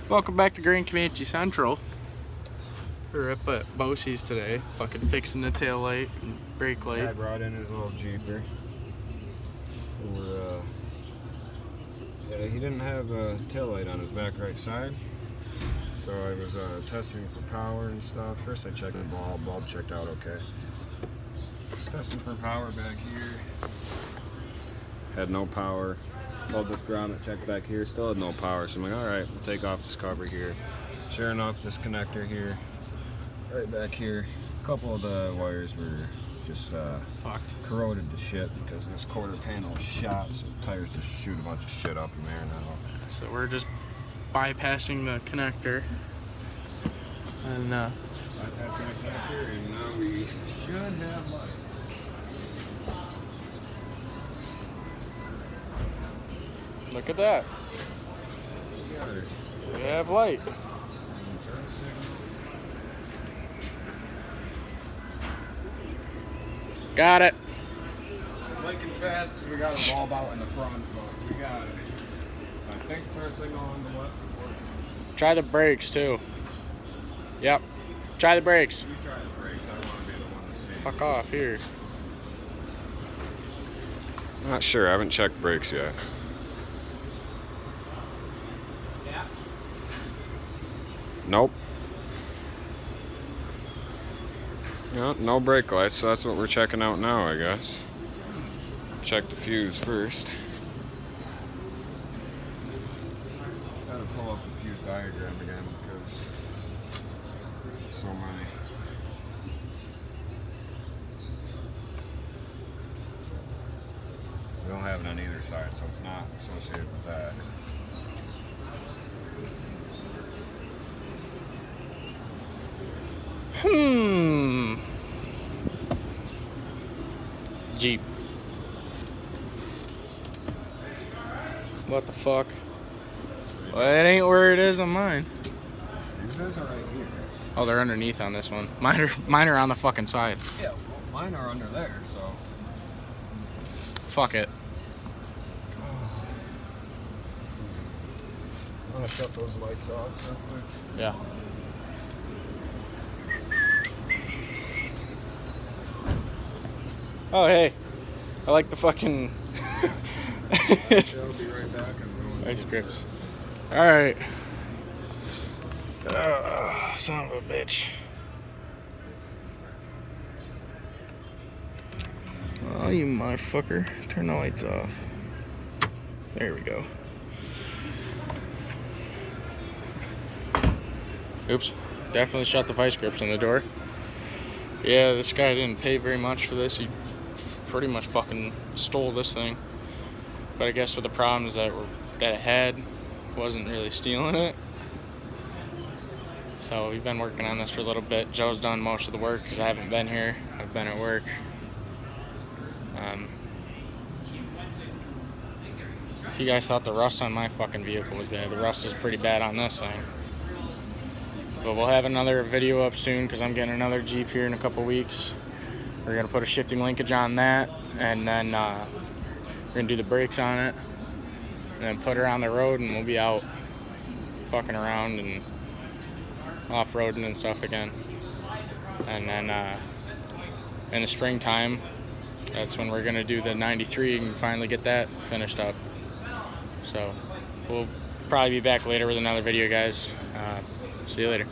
Welcome back to Grand Comanche Central. We're up at Bosie's today, fucking fixing the tail light and brake light. Guy brought in his little Jeeper. Yeah, he didn't have a tail light on his back right side, so I was testing for power and stuff. First I checked the bulb checked out okay. Just testing for power back here. Had no power. Pulled this grommet, checked back here, still had no power. So I'm like, alright, we'll take off this cover here. Sure enough, this connector here, right back here, a couple of the wires were just fucked, corroded to shit because this quarter panel is shot, so tires just shoot a bunch of shit up in there now. So we're just bypassing the connector. And bypassing the connector, and now we should have light. look at that. We have light. Got it. Blinking fast because we got a bulb out in the front, but we got it. I think first signal on the left is working. Try the brakes too. Yep. Try the brakes. You try the brakes. I want to be the one to see. Fuck off here. Not sure. I haven't checked brakes yet. Nope. No brake lights, so that's what we're checking out now, I guess. Check the fuse first. Gotta pull up the fuse diagram again because there's so many. We don't have it on either side, so it's not associated with that. Jeep. What the fuck? Well, it ain't where it is on mine. These are right here. Oh, they're underneath on this one. Mine are on the fucking side. Yeah, well, mine are under there, so. Fuck it. I'm gonna shut those lights off real quick. Yeah. Oh, hey. I like the fucking I'll be right back. ice grips. Alright. Son of a bitch. Oh, you motherfucker. Turn the lights off. There we go. Oops. Definitely shut the vice grips on the door. Yeah, this guy didn't pay very much for this. He pretty much fucking stole this thing. But I guess with the problems that it had, wasn't really stealing it. So we've been working on this for a little bit. Joe's done most of the work because I haven't been here. I've been at work. If you guys thought the rust on my fucking vehicle was bad, the rust is pretty bad on this thing. But we'll have another video up soon because I'm getting another Jeep here in a couple weeks. We're going to put a shifting linkage on that, and then we're going to do the brakes on it, and then put her on the road, and we'll be out fucking around and off-roading and stuff again. And then in the springtime, that's when we're going to do the 93 and finally get that finished up. So we'll probably be back later with another video, guys. See you later.